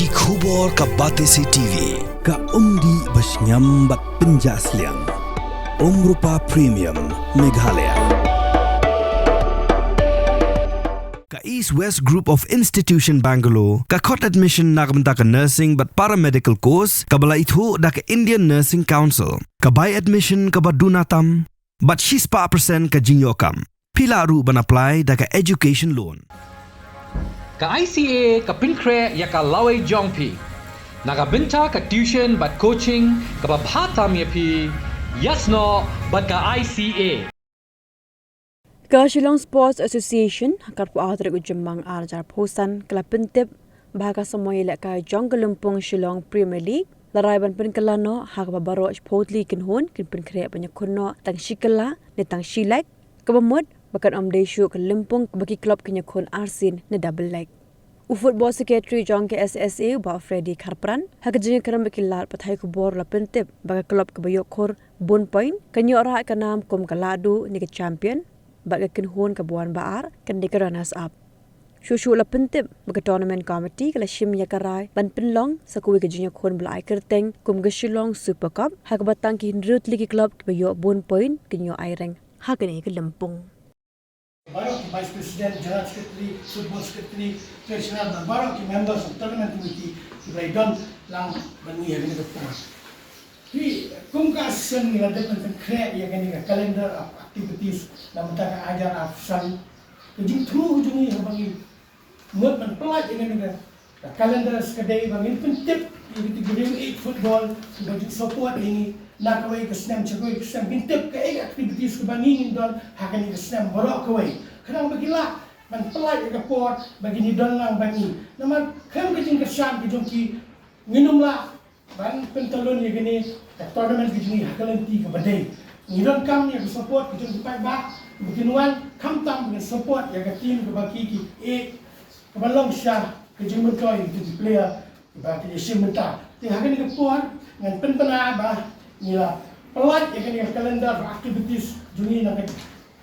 Ki khubor ka Batesi TV. Ka umdi basnyam bak penjaslian. Rupa Premium Meghalaya. Ka East West Group of Institution Bangalore. Ka khot admission nagamta ka nursing but paramedical course. Ka bala ithu da ka Indian Nursing Council. Ka buy admission ka badunatam. But she's pa percent ka jinyokam. Pila ru ban apply da ka education loan. Ka ICA ka pinkre ya ka laway jongpi. Nakabinta ka tuition but coaching ka babhatam ya pi. Yasno but ka ICA. Ka Shillong Sports Association hakar po atri ko jemang arjar posan kala pintip bahaga samoy la ka Jonggalumpong Shillong Premier League. Laray ban pinkalano hakababaro potli kinhon kin pinkre banyak kuno tang shikala ni tang shilek kabamod bakan amdeshu ka limpong baki club kanya kon arsin na double leg. Football Secretary Jong ke SSA ba Freddy Karpran hakajing karam bakilar pathay ko bor la pentip baga club kabayo kor bon point kanyo ra ka nam kom kalado ni ka champion baga kinhon ka buan baar kan de runners up. Shushu la pentip baga tournament committee kala shim ya karai ban pinlong sa kuwi ka jinya kon blai kerteng kum ga Shillong Super Cup hakabatang ki hindrut ligi club kabayo bon point kanyo aireng hakani ka lempong. Baru ki Vice President, General Secretary, Football Secretary, Traditional dan baru ki members of Tournament Committee ki Baidon lang bani yang ini depan. Ki kungkas sen ni ada penting create yang ini calendar of activities dan mentaka ajar afsan. Jadi through ujung ini bagi muat menpelat yang ini calendar sekadai bagi pentip ini gudang 8 football bagi support ini. Nak kawai ke senam cakoi ke senam bintip ke aktivitas ke bangingin don hakan ke senam borok kawai kadang bagilah ban pelai ke port bagi ni don lang bangi nama kem ke jing kesan ke jongki minumlah ban pentalon ye gini tournament ke jing hakalan ti ke badai ni don kam ye support ke jong pai ba bikinuan kam tam ke support ye ke team ke baki ki ke balong syah ke jing mentoi ke player ke baki sim menta ti hakan ke port ngan penpena ba nila pelat yang kena kalender aktivitas juni nak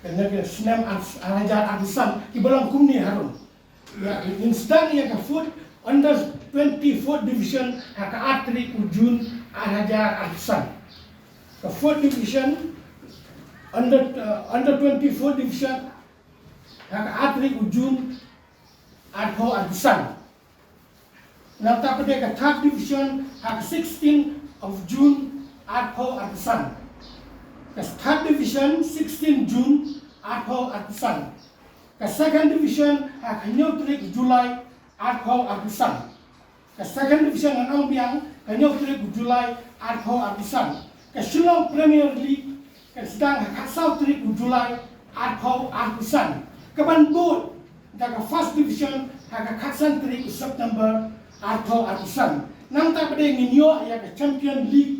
kena senam ajar artisan di balang kumni harum ya instan yang ke foot under 24 division hak atlet ujun ajar artisan ke foot division under 24 division hak atlet ujun adho artisan nata pada ke third division hak 16 of June Adho Artisan. The third division 16 June Adho Artisan. The second division Kanyo Trik July Adho Artisan. The second division Anang Biang Kanyo Trik July Adho Artisan. The Shillong Premier League sedang Kasau Trik July Adho Artisan. Kaban Board the first division Kaksan Trik September Adho Artisan. Nang tak pada nginyo ya Champion League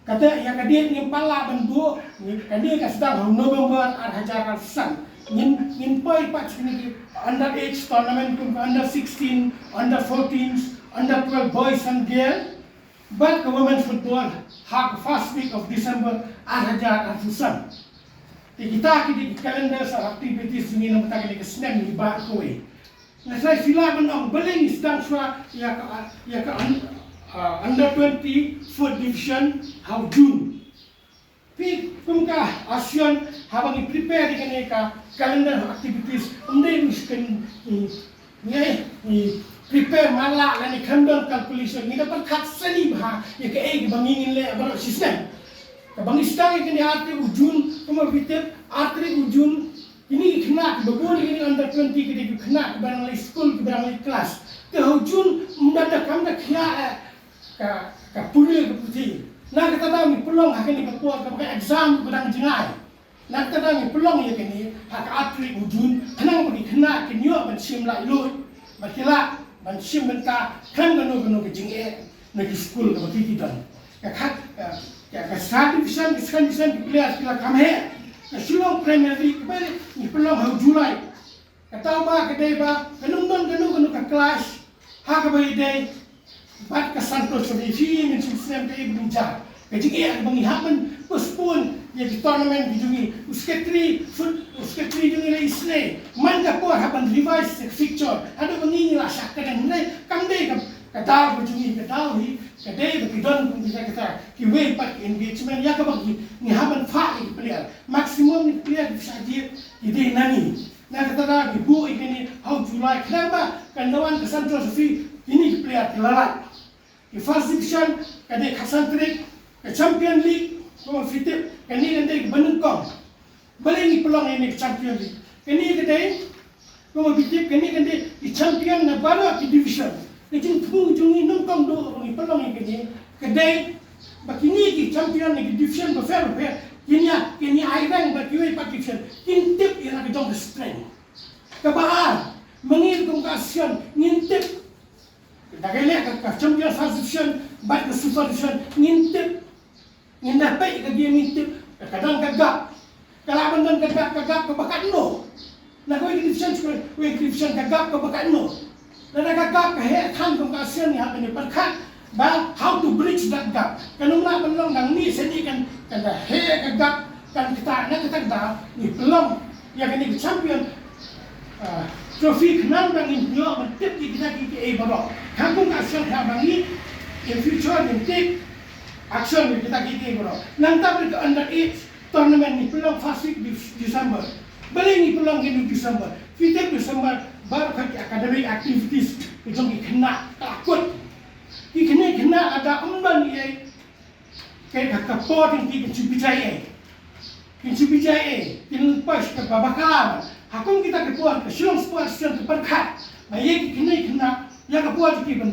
kata yang kadia ni pala bendu kadia ka sedang November hajar artisan ngin poi patch ni under age tournament kum under 16 under 14 under 12 boys and girls but women football hak first week of December hajar artisan kita di kalender sa activities ni nam ta ni kesnem ni ba ko na saya sila menang beling sedang swa ya ka under 20 foot division how June. Pi kumka ASEAN habang i-prepare dengan ka calendar activities undai miskin ni prepare mala lani kandang calculation ni dapat kat seni bah ya ka bangingin le abang sistem. Ka bangistang ni atri ujun kuma bitep atri ujun ini kena berbun ini under 20 kita kena barang li school barang li kelas. Ke ujun mendadak kam dak kena ka punya ke putih. Nak kata dah ni pelong hak ni ketua ke exam pedang jengai. Nak kata dah ni pelong ya kini hak atlet ujun kenang bagi kena kenyo ban sim la lut. Bakila ban sim benta kan gano ke jenge nak school ke bagi kita. Ka start division di player kila kamhe. Ka Shillong Premier League beri ni pelong hau Julai. Kata ba kedai ba kanung gano ka kelas hak bagi day Bat ka Santos Rifi min sistem ke ibunja. Kajing ia bang ihaman postpone ya di tournament di jungi usketri jungi lai isne man ka por haban revise fixture ada bangi la sakka dan nai kamde ka jungi ka hi ka dei ba kidon pun bisa kita ki way pat engagement ya ka bagi ni haban fa i player maximum ni player bisa dia ide nani na kata da ibu ini how July kenapa kan lawan ke Central Sofi ini player kelarat di first division kade kasantrik ke Champion League ko fitip kani kande benengkong balik ni peluang ini ke Champion League kani kade ko fitip kani kande di champion na baru di division kecing tu jungi nengkong do ni peluang ini kade bakini ki champion ni division ko fair kini airang bakiwe pak division intip ira ke jong strength kabaan mengil kongkasian ngintip dagale ka champion first division bat ke super division ngintip ngindapai ke dia ngintip kadang gagap kalaban dan gagap ke bakat no na ko division gagap ke bakat no na gagap ke he kan kongkasian ni hapen perkat ba how to bridge that gap kanung na belong dang ni seni kan da he gagap kan kita da ni belong ya kan ni champion trophy kenal bang ini mentip kita baru kampung action bang ini in future nanti action kita baru nanti ke under 8 tournament ni peluang first week December balik ni peluang ini December fitip December baru ke academic activities itu kena takut kena ada umban ni kayak kapot yang kita Kijaya, pas ke babakar. Hakung kita kepuan ke Shillong Sports Center perkat. Bayi kena ya kepuan kita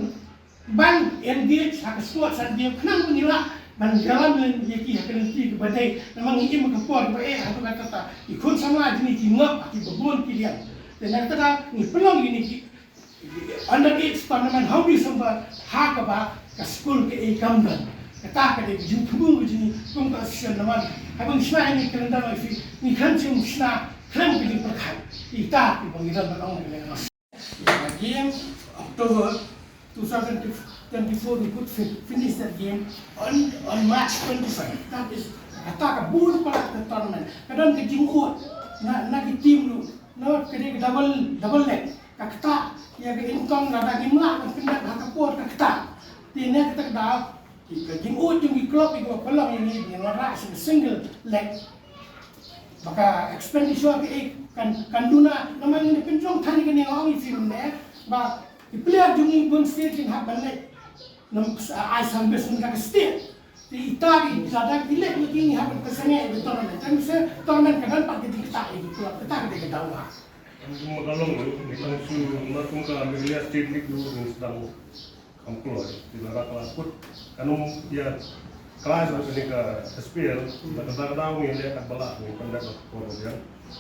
ban engage hak sports dan dia kenang menila ban jalan yaki hak nanti ke badai memang ini kepuan aku kata ikut sama jenis ngap ki bebon kilian. Dan kata ni peluang ini under 8 tournament how December hak ba ke school ke Camden. Kata ke dia jumpa begini kongkasian nama abang Ismail ni kalendar wifi ni kan cuma Ismail kan pergi perkat kita di pengirian berong dengan game October 2024 we could finish that game on March 25. That is kata kabul pada tournament kadang kejingkut nak tim lu nak kena double leg kata ya ke income nak gimla kan kena hakapor kata tiada kata dah kejingkut yang klub itu peluang ini yang ras single leg maka expenditure kan duna naman ini pencong tani kan yang orang film ni bah player jungi pun state yang balik nam asal bes mereka state di Itali sadar dilek lagi ni hampir kesannya itu tournament tapi saya tournament kadang pakai kita itu klub kita kita tahu lah kalau kita langsung ke Amerika State League dulu sedang kampul di negara Kelakut kanum ya kelas macam ke SPL kadang-kadang ni dia kat balak ni pandai kemudian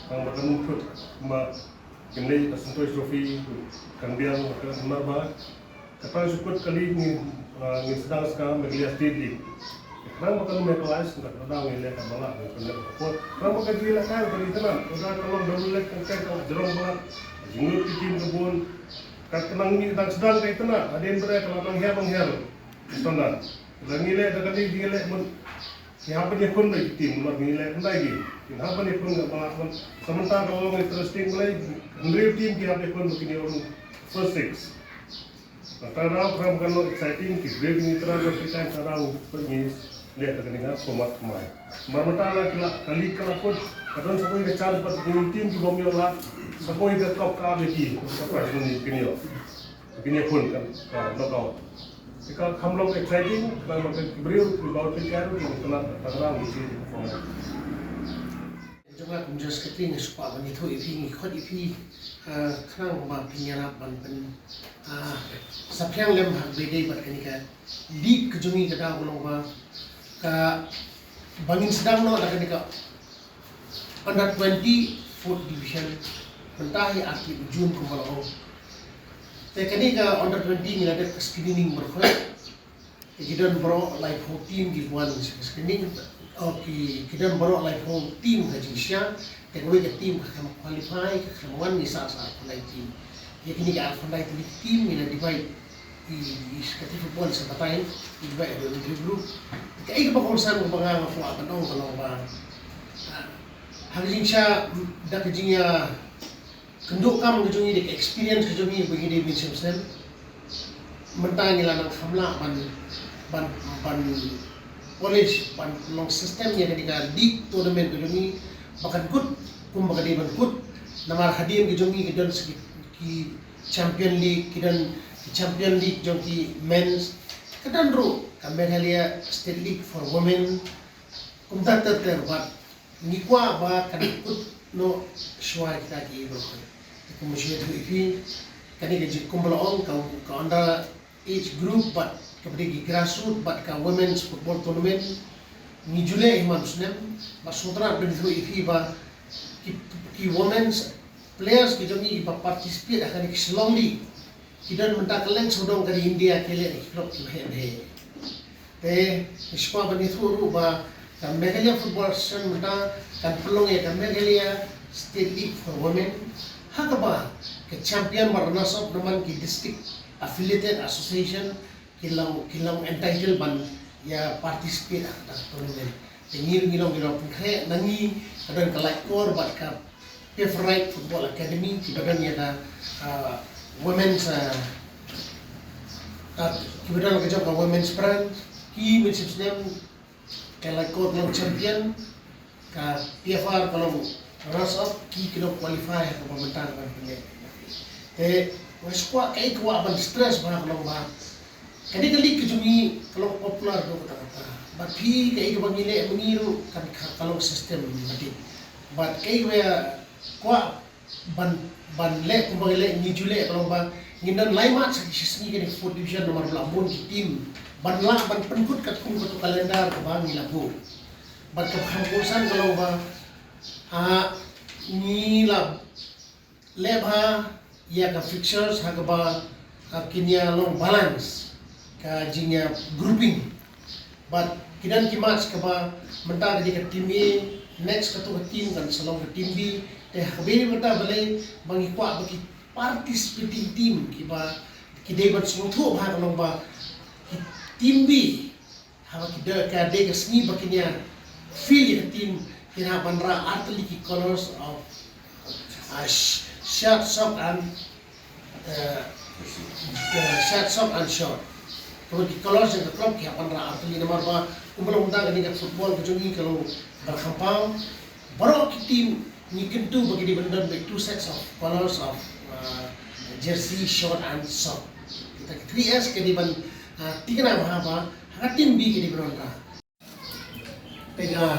kalau bertemu pun kini tersentuh trofi kan dia benar banget kata syukur kali ni sedang sekarang Amerika State League kadang makan kelas kadang-kadang ni dia kat balak ni pandai kadang makan gila kan bagi tenang kalau double leg kan jerong banget jenguk tim kebun kat tenang ni sedang kayak tenang ada yang berat kalau menghiar standar langile daga ni gile mun यहाँ पर देखो ना टीम लोग मिले अंदाज़ी यहाँ पर देखो ना बात समझता kalau interesting mulai 100 team kita देखो ना किन्हीं orang first six Tarau from kalau exciting kita ni terang kita tarau pergi lihat dengan format kemai. Marmata lah kali pun kadang sampai ke chance pas tim di bawah lah sampai ke top kah lagi sampai ni kini pun kan knockout. Jika हम लोग exciting kalau kita beri about pikir itu kena tarau isi format. Jangan menjelaskan keting supaya menito ipi khot ipi kerang ma pinyara ban sapiang lem hak bede bar kenika league kejungi kada ulong ba ka bangin sedang no da kenika under 20 fourth division mentahi aki jun kumalo te kenika under 20 ni ada screening berkhoi kita bro like 14 di one screening kita baru live home team kajisya, teknologi ke team akan qualify ke kemudian misal saat qualify team. Jadi ini kan qualify team ini divide seperti football sa batay, iba do ni group. Kay ba kung saan ko mga po atanong kalau ba hangin siya dakjinya kenduk kam gejungi de experience gejungi begini bin simsem mentang ila nang hamla ban polish ban long system ya ketika di tournament gejungi bahkan kut kum bahkan di ban kut namar hadir gejungi kedon ki champion league kidan champion league jongki men's kedan ro Meghalaya state league for women kumta terbat nikwa ba kan kut no shwa kita ki bro kemudian itu kani gaji kumbalaong ka under age group but kabadi grassroots but ka women's football tournament ni July iman sunem ba sutra bendu ifi ba ki women's players ki jongi ba participate akan ki slowly kidan mentakalen sodong dari India kele klub ki he te ispa bani thuru ba ka Meghalaya football association menta kan pelong ya ka Meghalaya state league for women hakaba ke champion marnasop naman ki district affiliated association kilang entitled ban ya participate at tournament ngir ngilong pungkhe nangi kadang ka like core bat ka favorite football academy ki badan ya ka women's ki badan ka job ka women's brand ki message name ka like core long champion ka PFR kalau rasap ki kilo qualify ke pembentangan ban pilihan. Wes kuat kai kuat ban stress ba kalau ba. Kadi kali kejumi kalau popular do kata-kata. But pi kai ke bangile mengiru kan kalau sistem mati. But kai we kuat ban le ku bangile ni jule kalau ba ngindan laimat sa sisni ke fourth division nomor 8 ki tim ban la ban penkut kat kum ke kalendar ke bang labu. But kehampusan kalau ba ni lab lebha ya ka fixtures hakaba kinya long balance ka jinya grouping but kidan ki match kaba menta di ka team A next ka to team kan salong ka team B te habiri menta bale bangi kwa baki participating team ki ba ki debat sutu ba ka long ba team B hawa ki ka de ka sni bakinya feel ka team kina bandra athletic colors of shirt sock and short. Kemudian colors yang klub kina bandra athletic nomor ba umur muda kini kat football kejungi kalau berkampang baru team ni kentu bagi di bandar by two sets of colors of jersey short and sock. Kita 3S kini ban tiga nama apa? Hak tim B kini bandra. Tega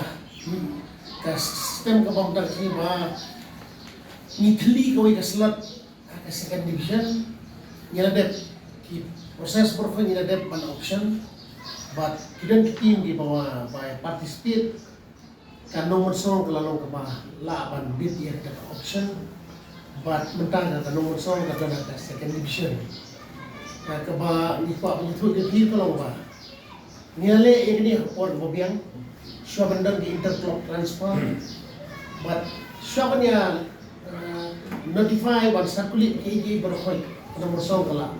ka sistem ka bang dari ba Italy ko ka slot ka second division niladep ki proses berfun niladep ban option but kidan team di bawah by participate kan nomor song kalau ka ba laban bid ya ka option but mentang ka nomor song ka ka second division ka ba ni pa itu di kalau ba niale ini or bobiang siya bandang di interclub transfer but siya kanya notify ban circulate KJ berkhoi nomor song kala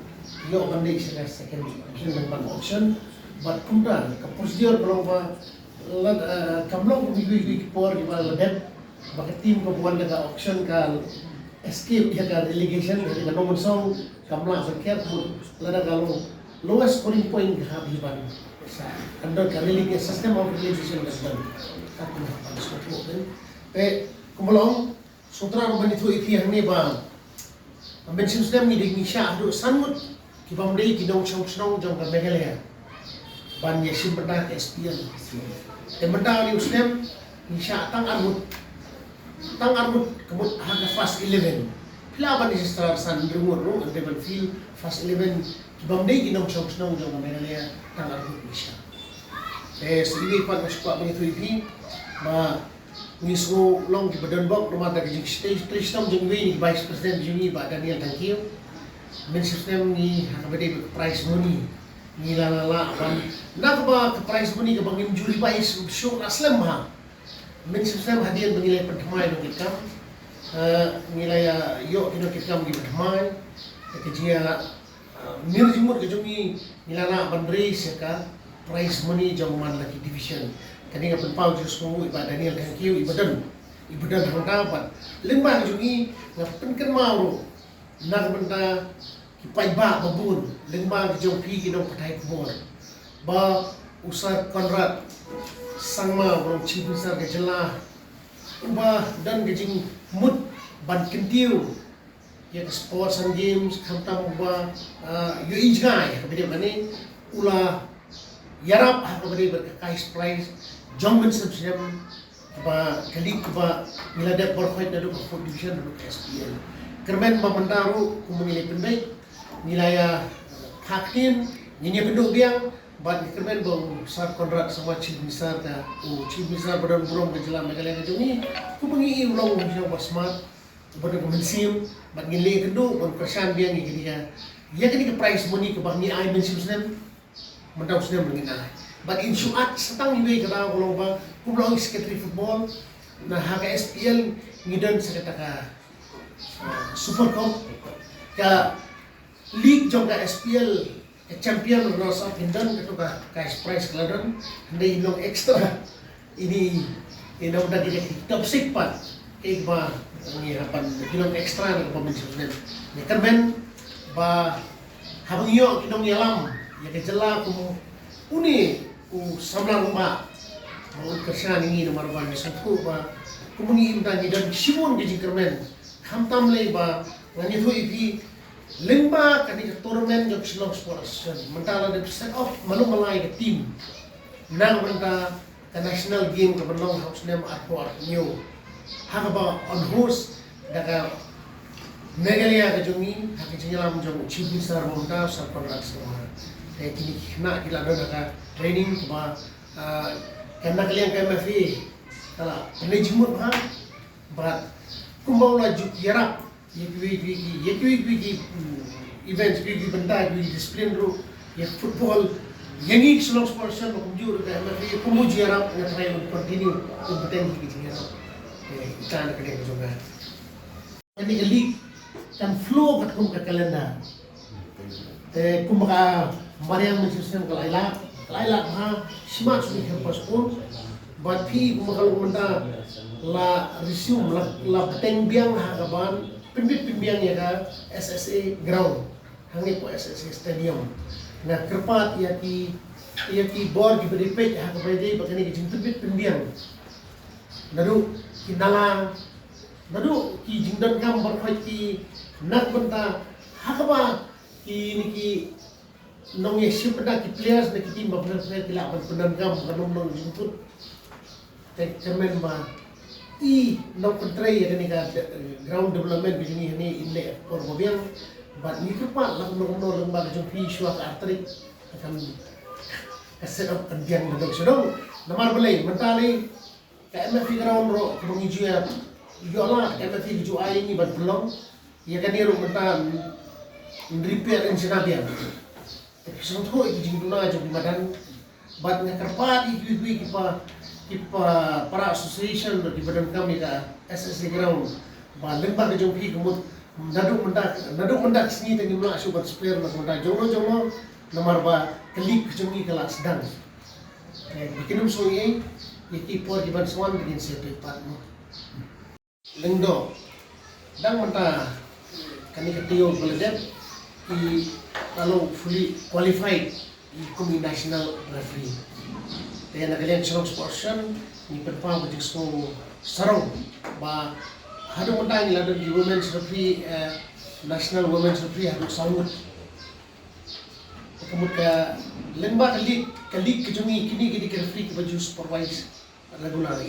yo bandai siya second division dan ban option but kumda ka procedure kalau ba kamlong bigi por di bal dep baka team ko buwan ka auction ka escape ya ka relegation ka nomor song kamla sa careful lada kalau lowest scoring point habiban under relegation system of relegation system tapi pada suatu kumulong sutra ko banito ikiyang ni ba amben system ni ding siya do sanmut kibam dei kinong song jong ka Meghalaya ban ye sim benda SPL benda ni system ni siya tang armut kemut harga fast 11 pila ban ni star san rumur ro ante ban feel fast 11 kibam dei kinong song jong ka Meghalaya tang armut ni siya seliwi pan masuk banito ipi ba mismo long di badan bok rumah dari stage sistem jengwi ni vice president jengwi ba Daniel Tangkio men sistem ni hakabade prize money ni la ban nak ba ke prize money ke bangin juri vice show aslam ha men sistem hadiah mengilai pertamai dong kita nilai yo kino kita pergi pertamai kejia nirjimut ke jumi nilana bandri seka prize money jaman lagi division kani ngapen pau jus mo iba Daniel thank you ibadan hang dapat lembang jumi ngapen kan mau nak benda kipai ba babun lembang jompi kinong patai kubor ba usar Konrad sangma borong chief besar ke jelah uba dan gejing mut ban kentiu ya ke sports and games kamtam uba yo ijgai kabede mane ula yarap kabede berkais prize jongben subsem ba kalik ba milada porkhoit nadu food division nadu SPL kermen mamandaru kumungile pendai nilaya hakin nyinya penduk biang ban kermen bang Sar Konrad sama chief besar ka chief besar badan burung ke jelam Meghalaya ni kumungi ulong bisa basmat pada kemensim bat ngile kendo ban kersan biang ni ketika ya ketika prize money ke bang ni ai mensim senem mendau senem mengina bat insuat setang ni kata kalau ba kumlong secretary football nah HKSPL ngidan sekataka super cup ka league jongka SPL champion Rosa Pindan ketua cash prize keladan hendak ilong ekstra ini udah di top 6 pat ba ni hapan ilong ekstra ng pamilya ni kermen ba habang iyo kinong yalam ya kejela ku uni samlang ba mau kersan ini nomor ba ni suku ba kumungi imta ni dan simon di kermen hamtam le ba ngani thu ipi lemba kani tournament jok silong sports mentala de set off malu malai ke team nang menta ke national game ke belong house name airport new haba on host daga Meghalaya ke jumi hak jenyalam jong chief minister monta sarpan semua kini nak kila daga training ba karena kalian ke MFA kala management ha but kumbau la yarap events benda disiplin ru ya football yang ini selong sports kan kumjur ke MFA kumuji arab yang try to continue kompetensi gitu ya kita nak kena juga ini league kan flow kat kum ke kalender kumaka mariam sistem kalaila ha smart sudah hempas pun but pi kumaka lumanda la resume la peteng biang hagaban pimpiang ya ka SSA ground hangi po SSA stadium na kerpat ya ki board di beripet ha ka pwede bakani ki jimpit pimpiang nadu kinala nadu ki jingdan kam berkhoi ki nak benta ha ka ba ki niki nong ye sipda ki players na ki team ba player tila ban pendan kam kanong nong jimput tek kemen ba nong kontrai ya ni ka ground development begini ni inle or mobiang but ni kepat lang nong lembaga jumpi syua ka artrik akan set up pendiang dong sedong namar belai mentali ka MFA ground ro kemungiju ya yola MFA ju ai ni ban pelong ya kan ro mentan repair engineer tapi sonto iki jingduna jo badan but ngakarpat iki para association di badan kami ka SSA ground ba lembaga jompi kemut naduk mendak sini tangi mula asubat player mas mendak jono nomor ba klik jompi kala sedang bikinum soye yaki por di ban swan begin sepe patmo lengdo dang menta kami ketio belajar kalau fully qualified di kumi national referee kaya nakalian selong sportsan ni perpa bajik so sarong ba hadu mendang ila di women's referee national women's referee hadu sanggut kemudian ke lemba kali kejungi kini referee ke baju supervise regular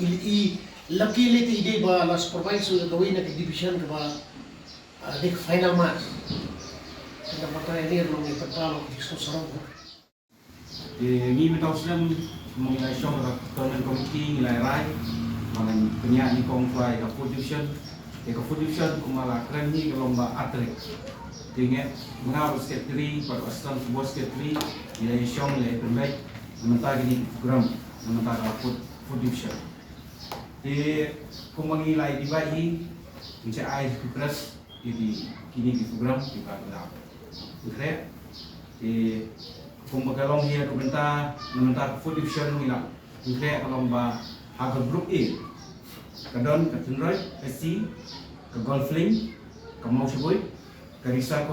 laki leti ide ba la supervise gawin na division ke ba dik final match na mata ini long ni perpa bajik so sarong ni metau sedang mengenai show kerana komiti nilai rai mengenai penyanyi konfai ke food division kumala keren ni ke lomba atlet dengan mengawal sekretari pada asal sebuah sekretari nilai show nilai terbaik sementara ini ground sementara food division di kumangilai dibayi mencari air keras jadi kini di program di Bangladesh. Akhirnya Di kumbakalong hiya kumenta mentar food division nila. Ingkre kalomba haga group A. Kadon katunroy SC ke golfling ke Mausiboy ke Risa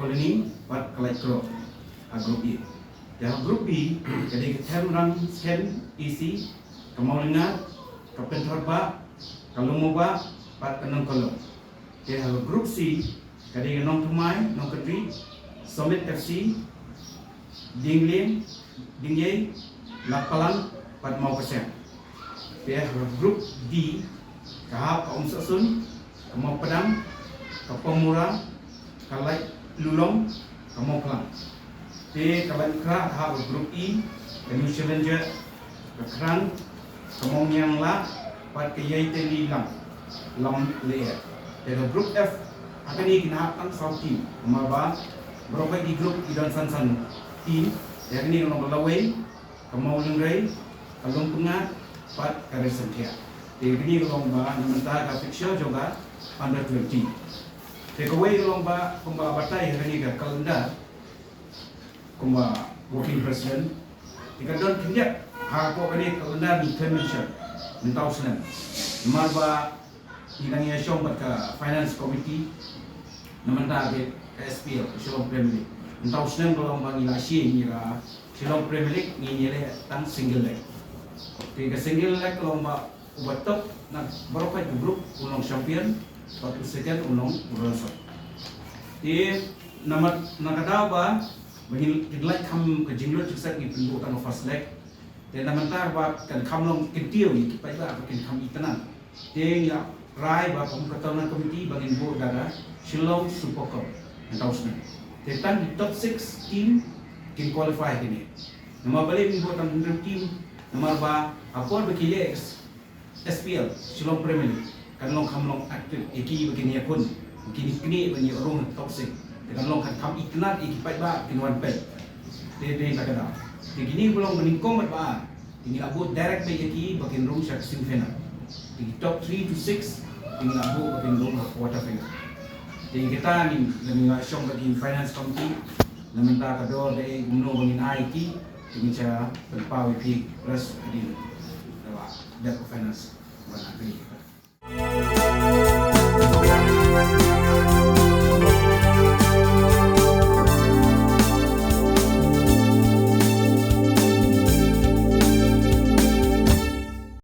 Colony pat kalai kro a group A. Dah group B jadi ke Temrang Sken EC ke Maulinga ke Pentorba ke Lumoba pat ke Nongkolong. Dah group C jadi ke Nong Tumai Nong Kedri Summit FC Dinglien Dingyay Lapalang pat mau persen. Dia grup D kahap ke Umsasun ke mau Padang ke Pemura ke Lai Lulong ke mau Kelang. Dia kalau kerah kahap grup E ke New Challenger ke Kerang ke mau Nyang La pat ke Yai Teli Lam Lam Lea. Dia grup F akan ni kena hapkan South Team kemaba berapa di grup Idan Sansan Team. Dia ni orang berlawai ke mau Lengrai Kalung Pengat pat Karisan Tia. Ini lomba namenta ka fixture juga under 20. Takeaway lomba kumba batai hari ka kalenda kumba working president. Jika don tinjak ako kani kalenda di convention mentau senang. Marba idang ya syong pat ka finance committee namenta ke SPL Shillong Premier League. Mentau senang lomba ngila shi ngira Shillong Premier League ngile tang single leg. Tiga single leg lomba ubatok na berapa grup ulong champion, satu second ulong bronze. Di nama nakadaw ba bagi kidlay kam ke jinglot sukses ni pendutan first leg. Dan nama tar ba kan kam long kitiyo ni kipai ba kan kam itanan. Di ya rai ba pemkatawanan komiti bagi bo daga Shillong Super Cup 2000. Tetan di top 6 team kin qualify ini. Nama balik ni bo tang team Nomor ba apor bagi SPL Shillong Premier League kan long kam long aktif iki begini pun begini kini bagi orang toxic dengan long kan kam iklan iki pai ba kin one pay de tak ada begini belum meningkong ba ini abu direct pay iki bagi room syak sim final di top 3 to 6 ini abu bagi room quarter final jadi kita ni dengan syong bagi finance committee lamenta kador de gumno bagi IT ingin saya berpawe pi plus di dalam finance mana ini.